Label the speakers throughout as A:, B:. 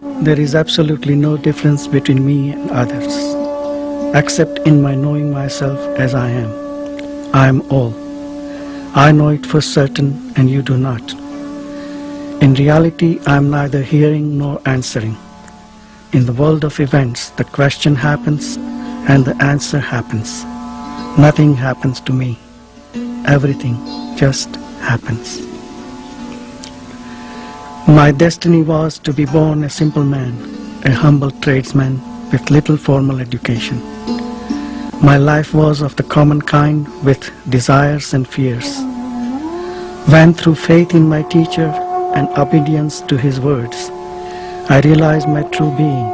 A: There is absolutely no difference between me and others, except in my knowing myself as I am. I am all. I know it for certain and you do not. In reality, I am neither hearing nor answering. In the world of events, the question happens and the answer happens. Nothing happens to me. Everything just happens. My destiny was to be born a simple man, a humble tradesman with little formal education. My life was of the common kind with desires and fears. When through faith in my teacher and obedience to his words, I realized my true being,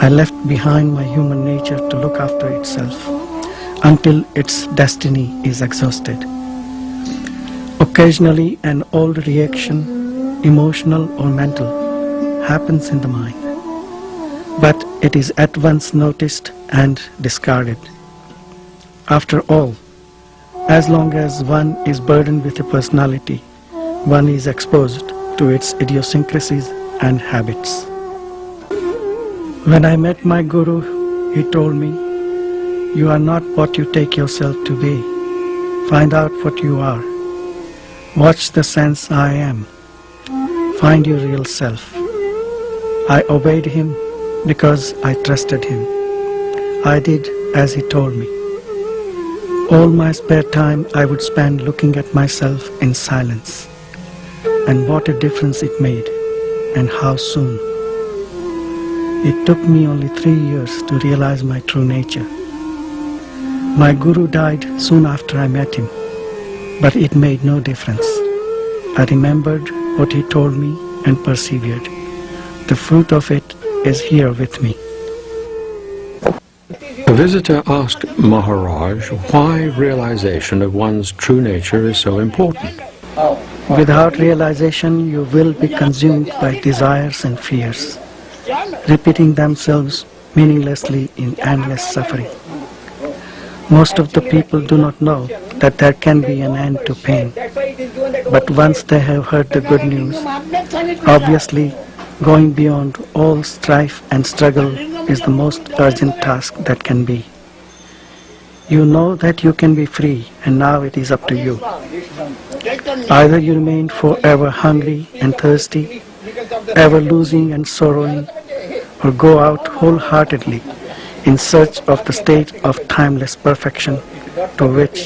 A: I left behind my human nature to look after itself until its destiny is exhausted. Occasionally an old reaction, emotional or mental, happens in the mind, but it is at once noticed and discarded. After all, as long as one is burdened with a personality, one is exposed to its idiosyncrasies and habits. When I met my Guru, he told me, "You are not what you take yourself to be. Find out what you are. Watch the sense I am. Find your real self." I obeyed him because I trusted him. I did as he told me. All my spare time I would spend looking at myself in silence. And what a difference it made, and how soon. It took me only 3 years to realize my true nature. My Guru died soon after I met him, but it made no difference. I remembered what he told me and persevered. The fruit of it is here with me.
B: A visitor asked Maharaj why realization of one's true nature is so important.
A: Without realization, you will be consumed by desires and fears, repeating themselves meaninglessly in endless suffering. Most of the people do not know that there can be an end to pain. But once they have heard the good news, obviously going beyond all strife and struggle is the most urgent task that can be. You know that you can be free, and now it is up to you. Either you remain forever hungry and thirsty, ever losing and sorrowing, or go out wholeheartedly in search of the state of timeless perfection to which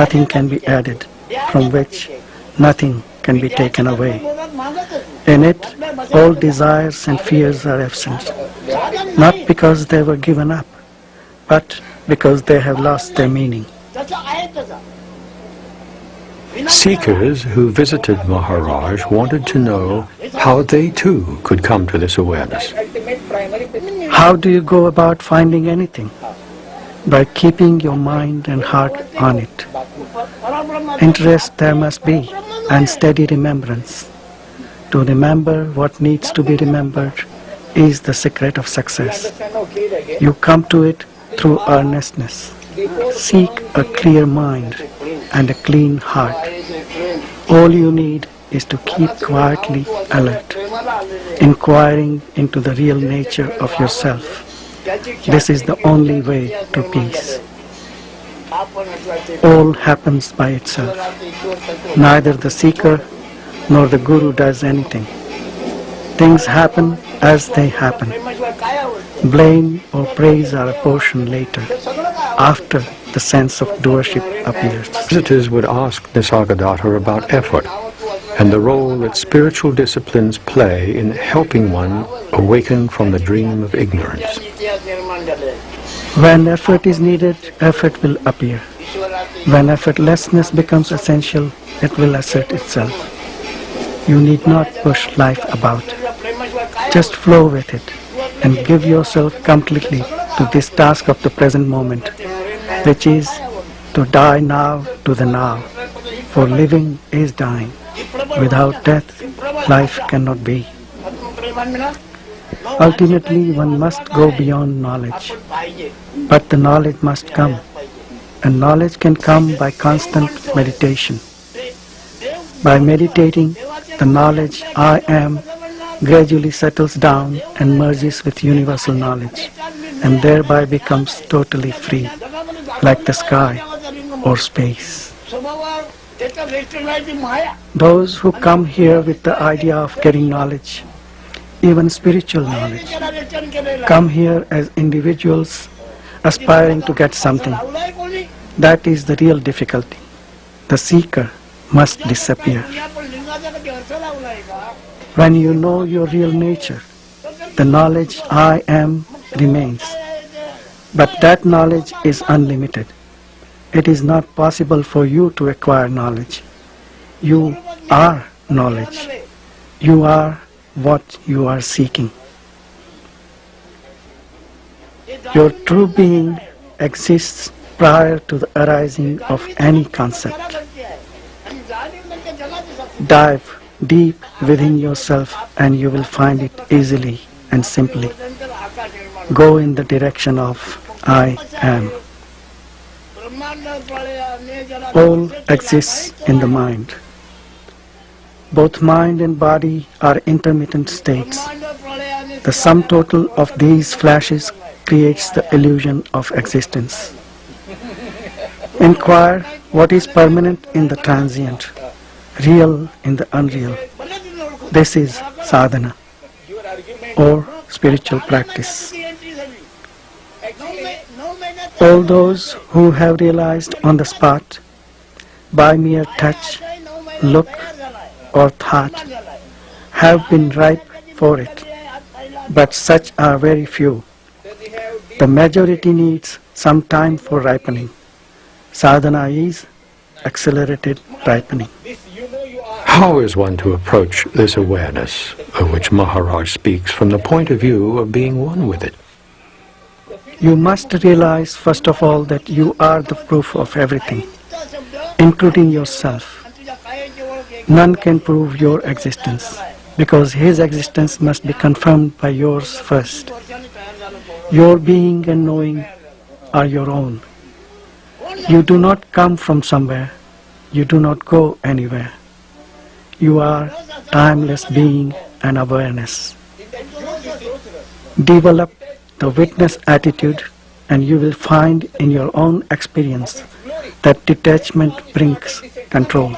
A: nothing can be added, from which nothing can be taken away. In it, all desires and fears are absent, not because they were given up, but because they have lost their meaning.
B: Seekers who visited Maharaj wanted to know how they too could come to this awareness.
A: How do you go about finding anything? By keeping your mind and heart on it. Interest there must be, and steady remembrance. To remember what needs to be remembered is the secret of success. You come to it through earnestness. Seek a clear mind and a clean heart. All you need is to keep quietly alert, inquiring into the real nature of yourself. This is the only way to peace. All happens by itself. Neither the seeker nor the Guru does anything. Things happen as they happen. Blame or praise are a portion later, after the sense of doership appears.
B: Visitors would ask Nisargadatta about effort and the role that spiritual disciplines play in helping one awaken from the dream of ignorance.
A: When effort is needed, effort will appear. When effortlessness becomes essential, it will assert itself. You need not push life about. Just flow with it and give yourself completely to this task of the present moment, which is to die now to the now, for living is dying. Without death, life cannot be. Ultimately, one must go beyond knowledge, but the knowledge must come, and knowledge can come by constant meditation. By meditating, the knowledge I am gradually settles down and merges with universal knowledge, and thereby becomes totally free, like the sky or space. Those who come here with the idea of getting knowledge, even spiritual knowledge, come here as individuals aspiring to get something. That is the real difficulty. The seeker must disappear. When you know your real nature, the knowledge I am remains. But that knowledge is unlimited. It is not possible for you to acquire knowledge. You are knowledge. You are what you are seeking. Your true being exists prior to the arising of any concept. Dive deep within yourself and you will find it easily and simply. Go in the direction of I am. All exists in the mind. Both mind and body are intermittent states. The sum total of these flashes creates the illusion of existence. Inquire what is permanent in the transient, real in the unreal. This is sadhana, or spiritual practice. All those who have realized on the spot, by mere touch, look, or thought, have been ripe for it, but such are very few. The majority needs some time for ripening. Sadhana is accelerated ripening.
B: How is one to approach this awareness, of which Maharaj speaks, from the point of view of being one with it?
A: You must realize first of all that you are the proof of everything, including yourself. None can prove your existence, because his existence must be confirmed by yours first. Your being and knowing are your own. You do not come from somewhere. You do not go anywhere. You are timeless being and awareness. Develop the witness attitude and you will find in your own experience that detachment brings control.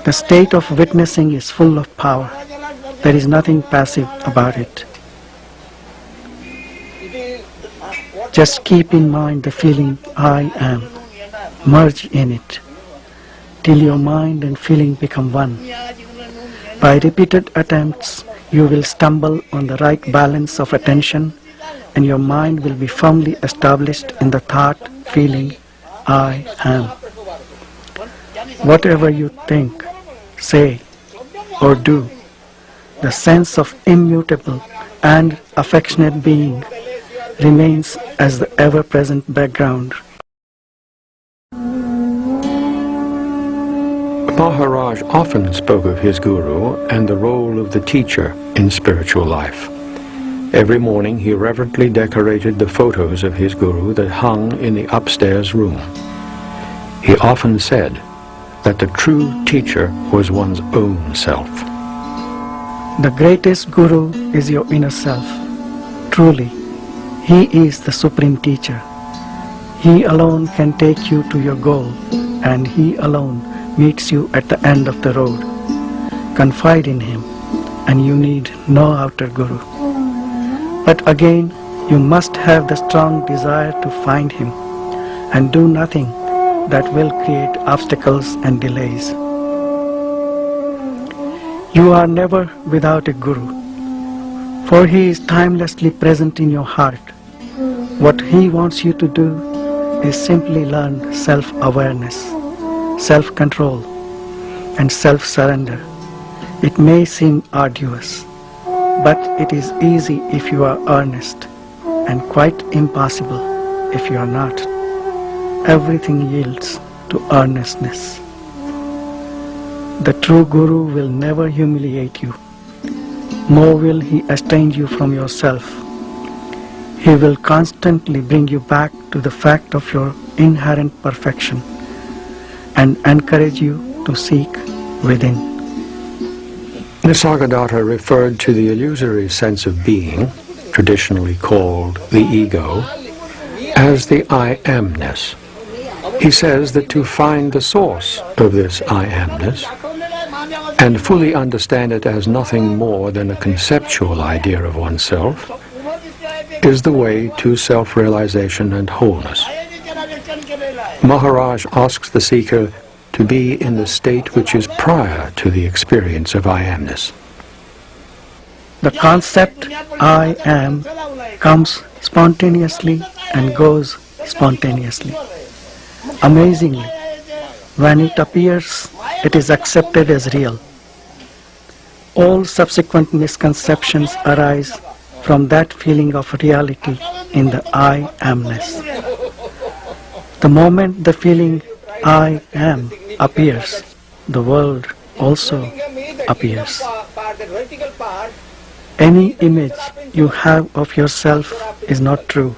A: The state of witnessing is full of power. There is nothing passive about it. Just keep in mind the feeling I am. Merge in it till your mind and feeling become one. By repeated attempts, you will stumble on the right balance of attention and your mind will be firmly established in the thought, feeling, I am. Whatever you think, say, or do, the sense of immutable and affectionate being remains as the ever-present background.
B: Maharaj often spoke of his guru and the role of the teacher in spiritual life. Every morning he reverently decorated the photos of his guru that hung in the upstairs room. He often said that the true teacher was one's own self.
A: The greatest guru is your inner self. Truly, he is the supreme teacher. He alone can take you to your goal, and he alone meets you at the end of the road. Confide in him, and you need no outer guru. But again, you must have the strong desire to find him, and do nothing that will create obstacles and delays. You are never without a guru, for he is timelessly present in your heart. What he wants you to do is simply learn self-awareness, self-control, and self-surrender. It may seem arduous, but it is easy if you are earnest, and quite impossible if you are not. Everything yields to earnestness. The true guru will never humiliate you, nor will he estrange you from yourself. He will constantly bring you back to the fact of your inherent perfection and encourage you to seek within.
B: Nisargadatta referred to the illusory sense of being, traditionally called the ego, as the I amness. He says that to find the source of this I amness and fully understand it as nothing more than a conceptual idea of oneself is the way to self-realization and wholeness. Maharaj asks the seeker to be in the state which is prior to the experience of I amness.
A: The concept I am comes spontaneously and goes spontaneously. Amazingly, when it appears, it is accepted as real. All subsequent misconceptions arise from that feeling of reality in the I amness. The moment the feeling I am appears, the world also appears. Any image you have of yourself is not true.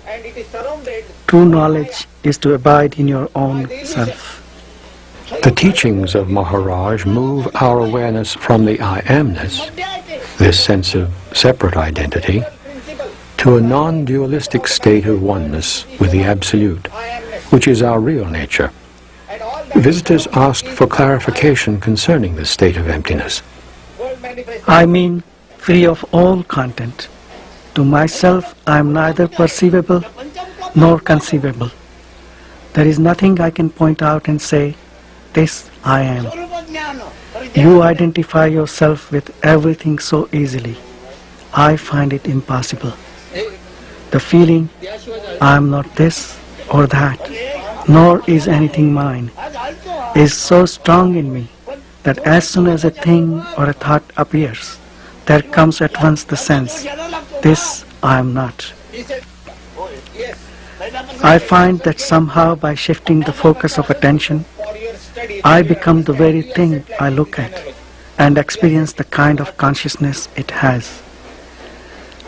A: True knowledge is to abide in your own self.
B: The teachings of Maharaj move our awareness from the I amness, this sense of separate identity, to a non-dualistic state of oneness with the Absolute, which is our real nature. Visitors asked for clarification concerning this state of emptiness.
A: I mean, free of all content. To myself, I am neither perceivable nor conceivable. There is nothing I can point out and say, this I am. You identify yourself with everything so easily. I find it impossible. The feeling, I am not this or that, nor is anything mine, is so strong in me that as soon as a thing or a thought appears, there comes at once the sense, this I am not. I find that somehow by shifting the focus of attention, I become the very thing I look at and experience the kind of consciousness it has.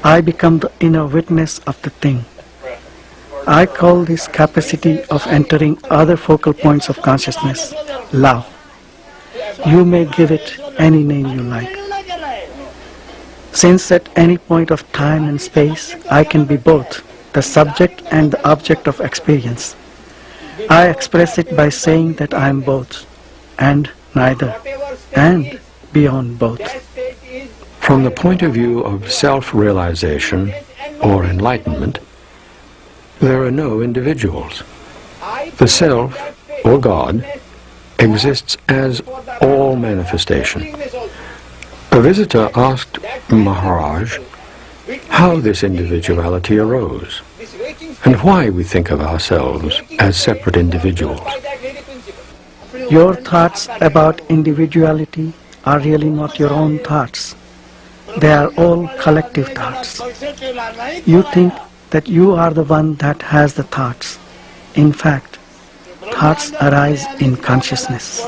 A: I become the inner witness of the thing. I call this capacity of entering other focal points of consciousness love. You may give it any name you like. Since at any point of time and space I can be both the subject and the object of experience, I express it by saying that I am both, and neither, and beyond both.
B: From the point of view of self-realization or enlightenment, there are no individuals. The Self, or God, exists as all manifestation. A visitor asked Maharaj how this individuality arose, and why we think of ourselves as separate individuals.
A: Your thoughts about individuality are really not your own thoughts. They are all collective thoughts. You think that you are the one that has the thoughts. In fact, thoughts arise in consciousness.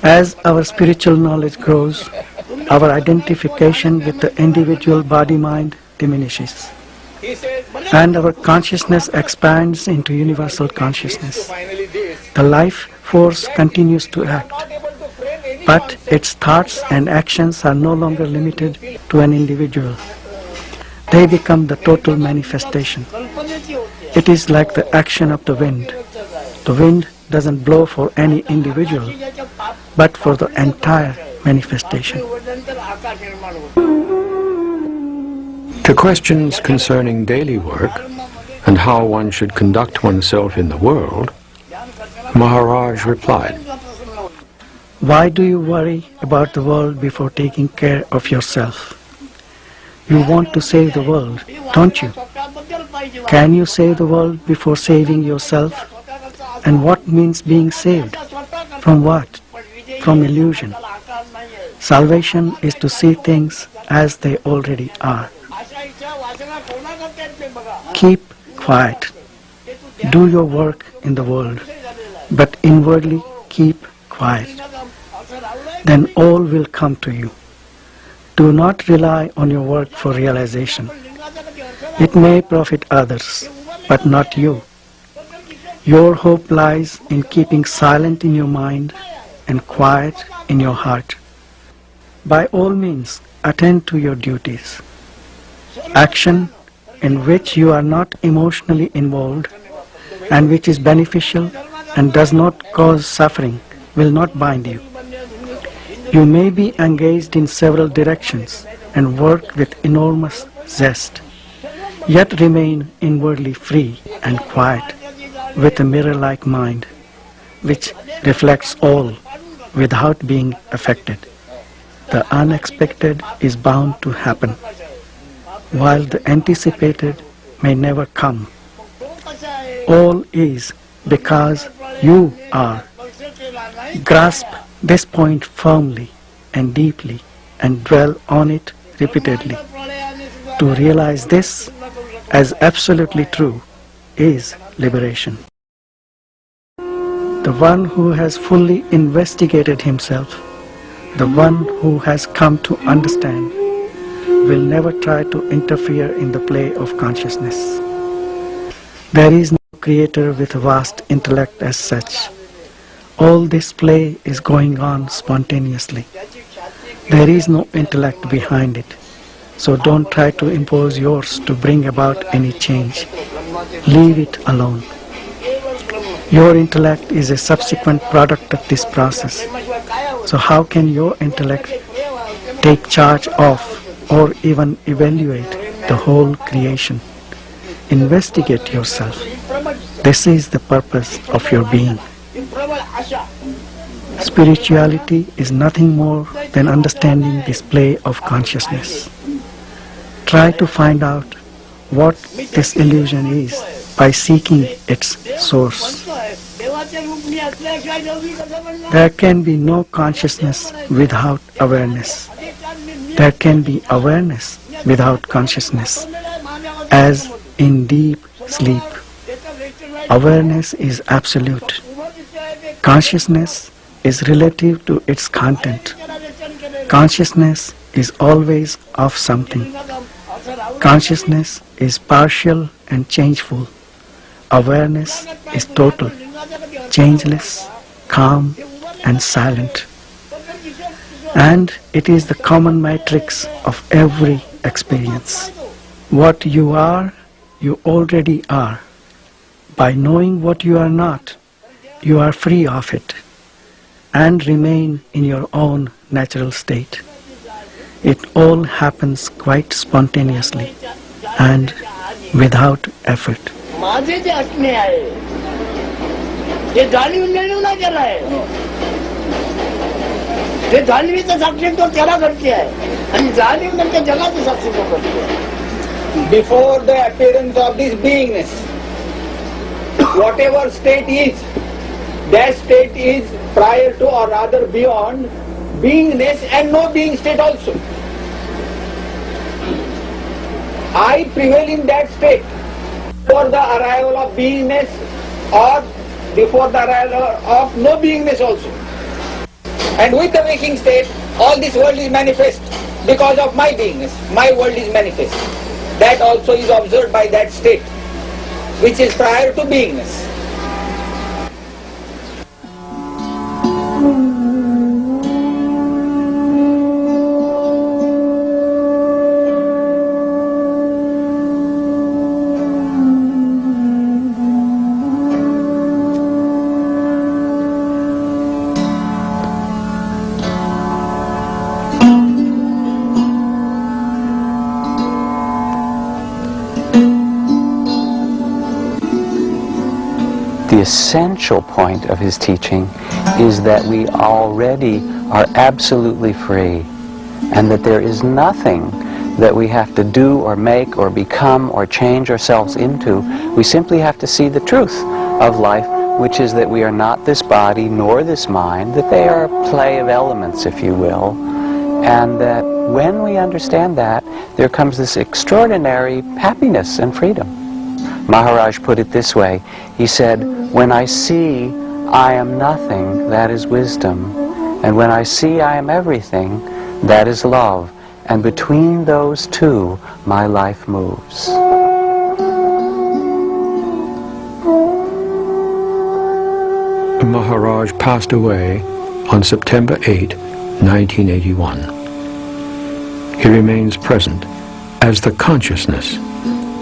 A: As our spiritual knowledge grows, our identification with the individual body-mind diminishes, and our consciousness expands into universal consciousness. The life force continues to act, but its thoughts and actions are no longer limited to an individual. They become the total manifestation. It is like the action of the wind. The wind doesn't blow for any individual, but for the entire manifestation.
B: To questions concerning daily work and how one should conduct oneself in the world, Maharaj replied,
A: Why do you worry about the world before taking care of yourself? You want to save the world, don't you? Can you save the world before saving yourself? And what means being saved? From what? From illusion. Salvation is to see things as they already are. Keep quiet. Do your work in the world, but inwardly keep quiet. Then all will come to you. Do not rely on your work for realization. It may profit others, but not you. Your hope lies in keeping silent in your mind and quiet in your heart. By all means, attend to your duties. Action in which you are not emotionally involved and which is beneficial and does not cause suffering will not bind you. You may be engaged in several directions and work with enormous zest, yet remain inwardly free and quiet with a mirror-like mind which reflects all without being affected. The unexpected is bound to happen, while the anticipated may never come. All is because you are. Grasp this point firmly and deeply and dwell on it repeatedly. To realize this as absolutely true is liberation. The one who has fully investigated himself, the one who has come to understand, will never try to interfere in the play of consciousness. There is no creator with a vast intellect as such. All this play is going on spontaneously. There is no intellect behind it, so don't try to impose yours to bring about any change. Leave it alone. Your intellect is a subsequent product of this process. So how can your intellect take charge of or even evaluate the whole creation? Investigate yourself. This is the purpose of your being. Spirituality is nothing more than understanding this play of consciousness. Try to find out what this illusion is by seeking its source. There can be no consciousness without awareness. There can be awareness without consciousness, as in deep sleep. Awareness is absolute. Consciousness is relative to its content. Consciousness is always of something. Consciousness is partial and changeful. Awareness is total, changeless, calm and silent. And it is the common matrix of every experience. What you are, you already are. By knowing what you are not, you are free of it and remain in your own natural state. It all happens quite spontaneously and without effort.
C: माझे जे असणे आहे ते जाणीव मिळवून गेला आहे. ते जाणीवीचं साक्षी तो त्याला घडते आहे आणि जाणीव नंतर जगाचं साक्षी तो करते आहे.
D: Before the appearance of this beingness, whatever state is, that state is prior to or rather beyond beingness and no being state also. I prevail in that state before the arrival of beingness or before the arrival of no beingness also. And with the waking state, all this world is manifest because of my beingness. My world is manifest. That also is observed by that state, which is prior to beingness.
E: The essential point of his teaching is that we already are absolutely free, and that there is nothing that we have to do or make or become or change ourselves into. We simply have to see the truth of life, which is that we are not this body nor this mind, that they are a play of elements, if you will, and that when we understand that, there comes this extraordinary happiness and freedom. Maharaj put it this way. He said, when I see I am nothing, that is wisdom. And when I see I am everything, that is love. And between those two, my life moves.
B: Maharaj passed away on September 8, 1981. He remains present as the consciousness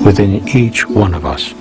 B: within each one of us.